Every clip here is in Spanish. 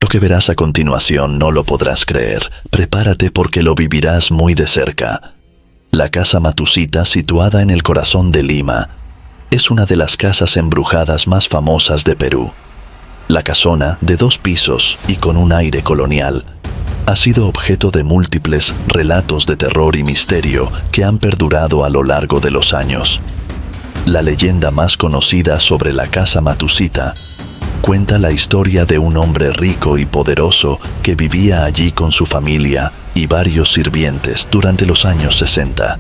que verás a continuación no lo podrás creer. Prepárate porque lo vivirás muy de cerca. La casa Matusita, situada en el corazón de Lima, es una de las casas embrujadas más famosas de Perú. La casona, de 2 pisos y con un aire colonial, ha sido objeto de múltiples relatos de terror y misterio que han perdurado a lo largo de los años. La leyenda más conocida sobre la casa Matusita cuenta la historia de un hombre rico y poderoso que vivía allí con su familia y varios sirvientes durante los años 60.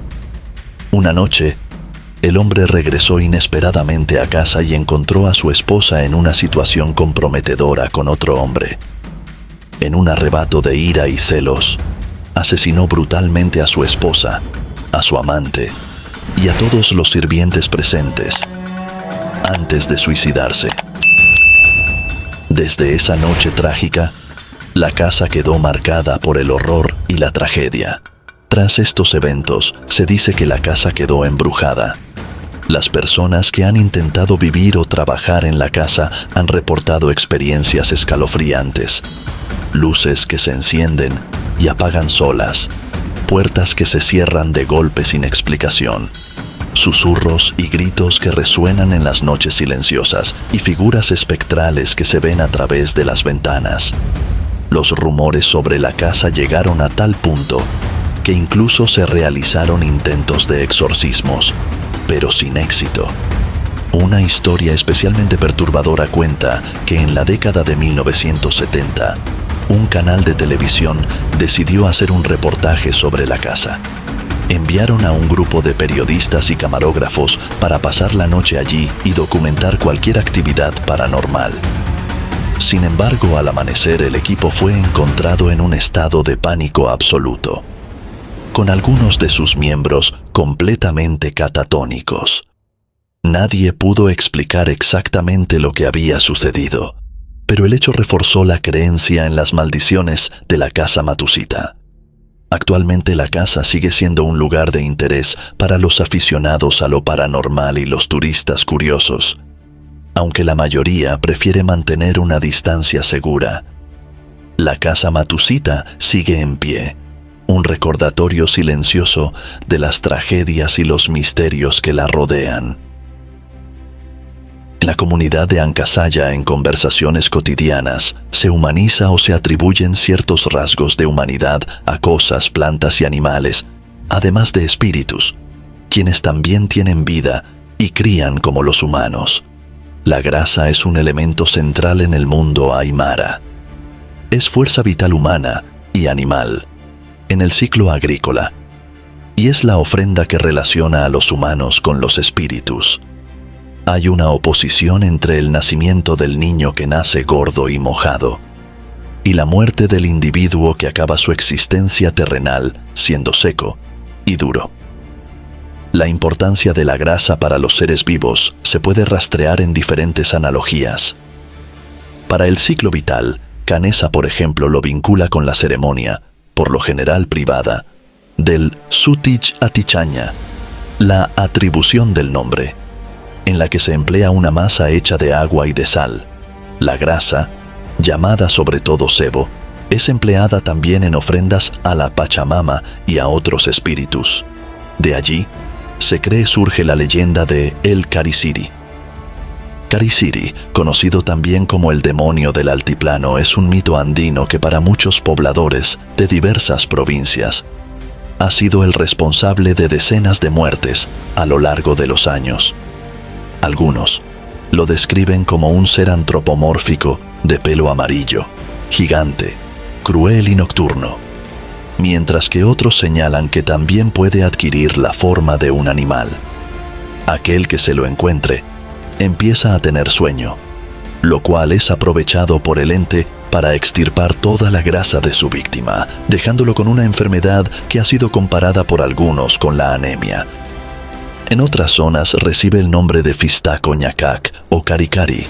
Una noche, el hombre regresó inesperadamente a casa y encontró a su esposa en una situación comprometedora con otro hombre. En un arrebato de ira y celos, asesinó brutalmente a su esposa, a su amante y a todos los sirvientes presentes, antes de suicidarse. Desde esa noche trágica, la casa quedó marcada por el horror y la tragedia. Tras estos eventos, se dice que la casa quedó embrujada. Las personas que han intentado vivir o trabajar en la casa han reportado experiencias escalofriantes. Luces que se encienden y apagan solas, puertas que se cierran de golpe sin explicación, susurros y gritos que resuenan en las noches silenciosas y figuras espectrales que se ven a través de las ventanas. Los rumores sobre la casa llegaron a tal punto que incluso se realizaron intentos de exorcismos, pero sin éxito. Una historia especialmente perturbadora cuenta que en la década de 1970, un canal de televisión decidió hacer un reportaje sobre la casa. Enviaron a un grupo de periodistas y camarógrafos para pasar la noche allí y documentar cualquier actividad paranormal. Sin embargo, al amanecer el equipo fue encontrado en un estado de pánico absoluto, con algunos de sus miembros completamente catatónicos. Nadie pudo explicar exactamente lo que había sucedido, pero el hecho reforzó la creencia en las maldiciones de la casa Matusita. Actualmente la casa sigue siendo un lugar de interés para los aficionados a lo paranormal y los turistas curiosos, aunque la mayoría prefiere mantener una distancia segura. La casa Matusita sigue en pie, un recordatorio silencioso de las tragedias y los misterios que la rodean. En la comunidad de Ancasaya, en conversaciones cotidianas, se humaniza o se atribuyen ciertos rasgos de humanidad a cosas, plantas y animales, además de espíritus, quienes también tienen vida y crían como los humanos. La grasa es un elemento central en el mundo aymara. Es fuerza vital humana y animal en el ciclo agrícola, y es la ofrenda que relaciona a los humanos con los espíritus. Hay una oposición entre el nacimiento del niño que nace gordo y mojado y la muerte del individuo que acaba su existencia terrenal siendo seco y duro. La importancia de la grasa para los seres vivos se puede rastrear en diferentes analogías. Para el ciclo vital, Canessa, por ejemplo, lo vincula con la ceremonia, por lo general privada, del Sutich Atichaña, la atribución del nombre, en la que se emplea una masa hecha de agua y de sal. La grasa, llamada sobre todo sebo, es empleada también en ofrendas a la Pachamama y a otros espíritus. De allí, se cree surge la leyenda de El Cariciri. Cariciri, conocido también como el demonio del altiplano, es un mito andino que para muchos pobladores de diversas provincias ha sido el responsable de decenas de muertes a lo largo de los años. Algunos lo describen como un ser antropomórfico de pelo amarillo, gigante, cruel y nocturno, mientras que otros señalan que también puede adquirir la forma de un animal. Aquel que se lo encuentre empieza a tener sueño, lo cual es aprovechado por el ente para extirpar toda la grasa de su víctima, dejándolo con una enfermedad que ha sido comparada por algunos con la anemia. En otras zonas recibe el nombre de Fistaco Ñacac o Caricari,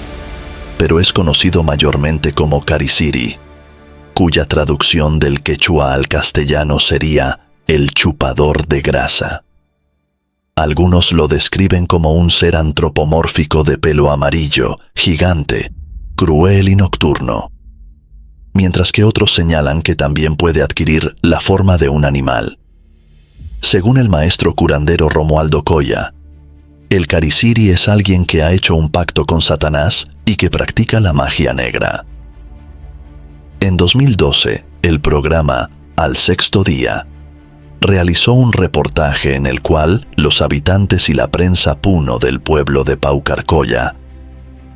pero es conocido mayormente como Cariciri, cuya traducción del quechua al castellano sería el chupador de grasa. Algunos lo describen como un ser antropomórfico de pelo amarillo, gigante, cruel y nocturno, mientras que otros señalan que también puede adquirir la forma de un animal. Según el maestro curandero Romualdo Coya, el Cariciri es alguien que ha hecho un pacto con Satanás y que practica la magia negra. En 2012, el programa Al Sexto Día realizó un reportaje en el cual los habitantes y la prensa puno del pueblo de Paucarcolla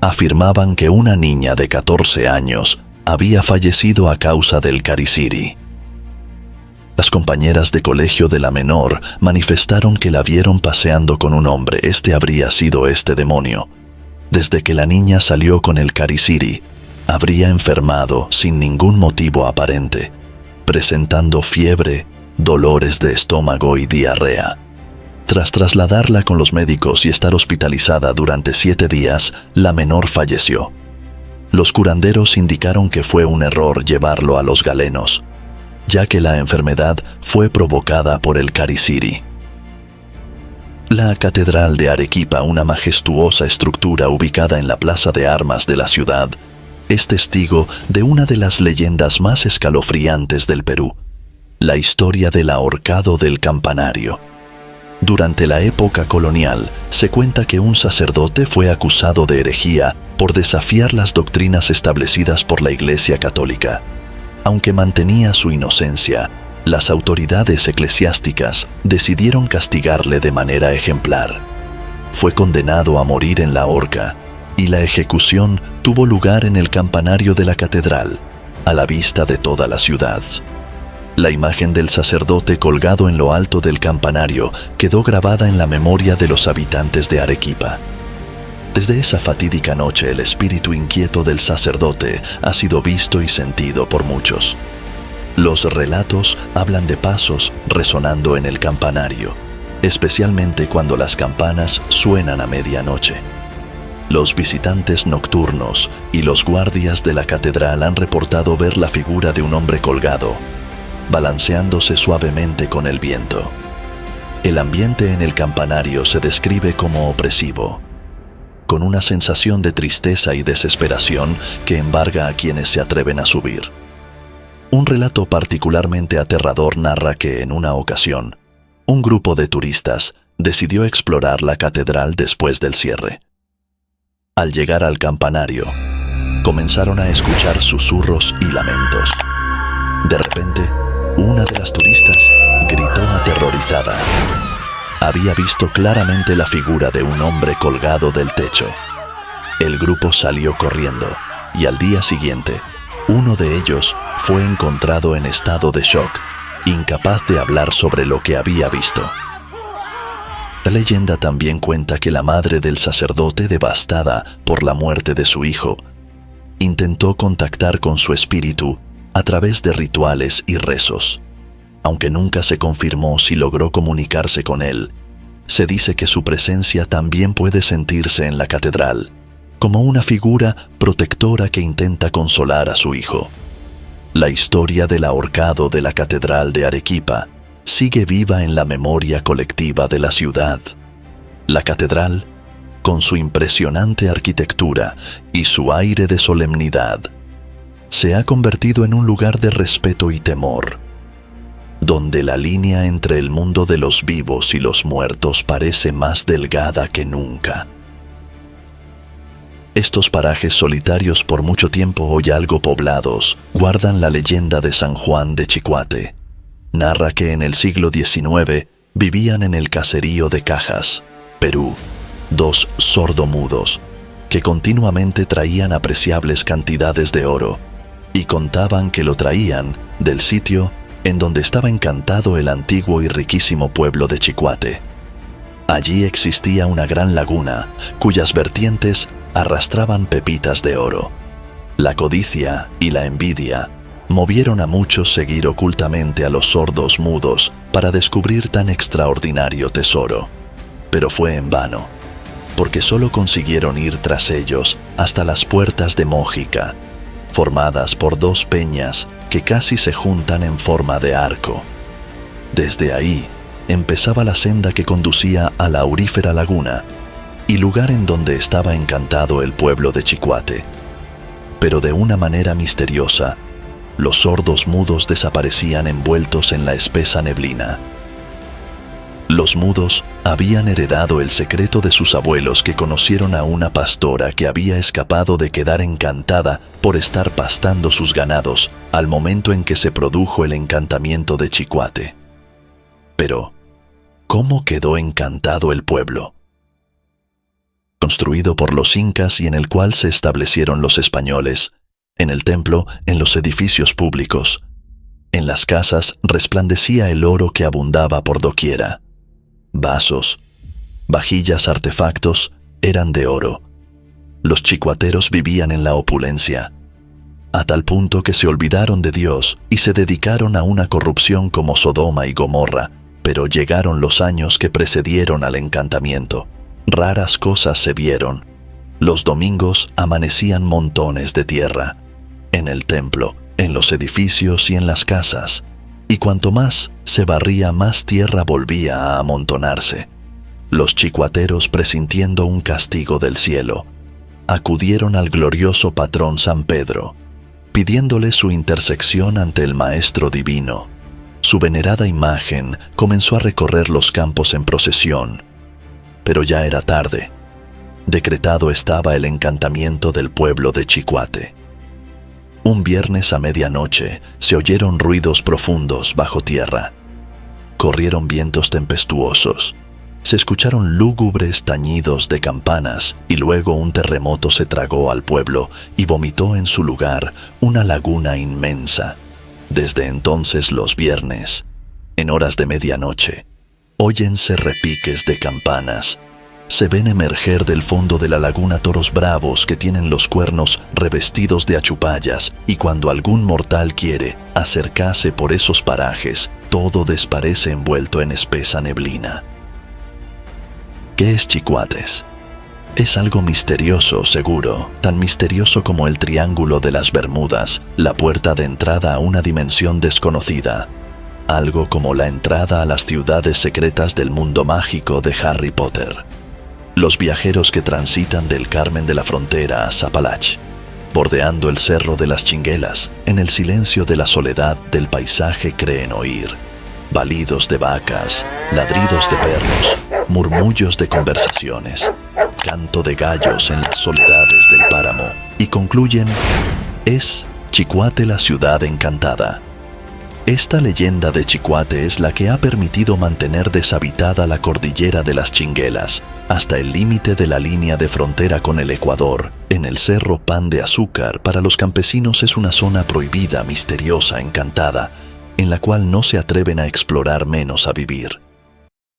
afirmaban que una niña de 14 años había fallecido a causa del Cariciri. Las compañeras de colegio de la menor manifestaron que la vieron paseando con un hombre. Habría sido este demonio. Desde que la niña salió con el Cariciri, habría enfermado sin ningún motivo aparente, presentando fiebre, dolores de estómago y diarrea. Tras trasladarla con los médicos y estar hospitalizada durante 7 días, la menor falleció. Los curanderos indicaron que fue un error llevarlo a los galenos, ya que la enfermedad fue provocada por el Cariciri. La Catedral de Arequipa, una majestuosa estructura ubicada en la Plaza de Armas de la ciudad, es testigo de una de las leyendas más escalofriantes del Perú, la historia del ahorcado del campanario. Durante la época colonial, se cuenta que un sacerdote fue acusado de herejía por desafiar las doctrinas establecidas por la Iglesia Católica. Aunque mantenía su inocencia, las autoridades eclesiásticas decidieron castigarle de manera ejemplar. Fue condenado a morir en la horca, y la ejecución tuvo lugar en el campanario de la catedral, a la vista de toda la ciudad. La imagen del sacerdote colgado en lo alto del campanario quedó grabada en la memoria de los habitantes de Arequipa. Desde esa fatídica noche, el espíritu inquieto del sacerdote ha sido visto y sentido por muchos. Los relatos hablan de pasos resonando en el campanario, especialmente cuando las campanas suenan a medianoche. Los visitantes nocturnos y los guardias de la catedral han reportado ver la figura de un hombre colgado, balanceándose suavemente con el viento. El ambiente en el campanario se describe como opresivo, con una sensación de tristeza y desesperación que embarga a quienes se atreven a subir. Un relato particularmente aterrador narra que en una ocasión, un grupo de turistas decidió explorar la catedral después del cierre. Al llegar al campanario, comenzaron a escuchar susurros y lamentos. De repente, una de las turistas gritó aterrorizada. Había visto claramente la figura de un hombre colgado del techo. El grupo salió corriendo y al día siguiente, uno de ellos fue encontrado en estado de shock, incapaz de hablar sobre lo que había visto. La leyenda también cuenta que la madre del sacerdote, devastada por la muerte de su hijo, intentó contactar con su espíritu a través de rituales y rezos. Aunque nunca se confirmó si logró comunicarse con él, se dice que su presencia también puede sentirse en la catedral, como una figura protectora que intenta consolar a su hijo. La historia del ahorcado de la Catedral de Arequipa sigue viva en la memoria colectiva de la ciudad. La catedral, con su impresionante arquitectura y su aire de solemnidad, se ha convertido en un lugar de respeto y temor, donde la línea entre el mundo de los vivos y los muertos parece más delgada que nunca. Estos parajes solitarios, por mucho tiempo hoy algo poblados, guardan la leyenda de San Juan de Chicuate. Narra que en el siglo XIX vivían en el caserío de Cajas, Perú, 2 sordomudos, que continuamente traían apreciables cantidades de oro, y contaban que lo traían del sitio en donde estaba encantado el antiguo y riquísimo pueblo de Chicuate. Allí existía una gran laguna, cuyas vertientes arrastraban pepitas de oro. La codicia y la envidia movieron a muchos seguir ocultamente a los sordos mudos para descubrir tan extraordinario tesoro. Pero fue en vano, porque solo consiguieron ir tras ellos hasta las puertas de Mójica, formadas por 2 peñas que casi se juntan en forma de arco. Desde ahí empezaba la senda que conducía a la aurífera laguna y lugar en donde estaba encantado el pueblo de Chicuate. Pero de una manera misteriosa, Los sordos mudos desaparecían envueltos en la espesa neblina. Los mudos habían heredado el secreto de sus abuelos, que conocieron a una pastora que había escapado de quedar encantada por estar pastando sus ganados al momento en que se produjo el encantamiento de Chicuate. Pero, ¿cómo quedó encantado el pueblo? Construido por los incas y en el cual se establecieron los españoles, en el templo, en los edificios públicos, en las casas resplandecía el oro que abundaba por doquiera. Vasos, vajillas, artefactos eran de oro. Los chicuateros vivían en la opulencia, a tal punto que se olvidaron de Dios y se dedicaron a una corrupción como Sodoma y Gomorra. Pero llegaron los años que precedieron al encantamiento. Raras cosas se vieron. Los domingos amanecían montones de tierra, en el templo, en los edificios y en las casas, y cuanto más se barría, más tierra volvía a amontonarse. Los chicuateros, presintiendo un castigo del cielo, acudieron al glorioso patrón San Pedro, pidiéndole su intersección ante el Maestro Divino. Su venerada imagen comenzó a recorrer los campos en procesión, pero ya era tarde. Decretado estaba el encantamiento del pueblo de Chicuate. Un viernes a medianoche se oyeron ruidos profundos bajo tierra. Corrieron vientos tempestuosos. Se escucharon lúgubres tañidos de campanas y luego un terremoto se tragó al pueblo y vomitó en su lugar una laguna inmensa. Desde entonces los viernes, en horas de medianoche, óyense repiques de campanas. Se ven emerger del fondo de la laguna toros bravos que tienen los cuernos revestidos de achupallas, y cuando algún mortal quiere acercarse por esos parajes, todo desparece envuelto en espesa neblina. ¿Qué es Chicuates? Es algo misterioso, seguro, tan misterioso como el Triángulo de las Bermudas, la puerta de entrada a una dimensión desconocida. Algo como la entrada a las ciudades secretas del mundo mágico de Harry Potter. Los viajeros que transitan del Carmen de la Frontera a Zapalach, bordeando el Cerro de las Chinguelas, en el silencio de la soledad del paisaje creen oír balidos de vacas, ladridos de perros, murmullos de conversaciones, canto de gallos en las soledades del páramo, y concluyen: es Chicuate la ciudad encantada. Esta leyenda de Chicuate es la que ha permitido mantener deshabitada la cordillera de las Chinguelas hasta el límite de la línea de frontera con el Ecuador. En el Cerro Pan de Azúcar, para los campesinos es una zona prohibida, misteriosa, encantada, en la cual no se atreven a explorar, menos a vivir.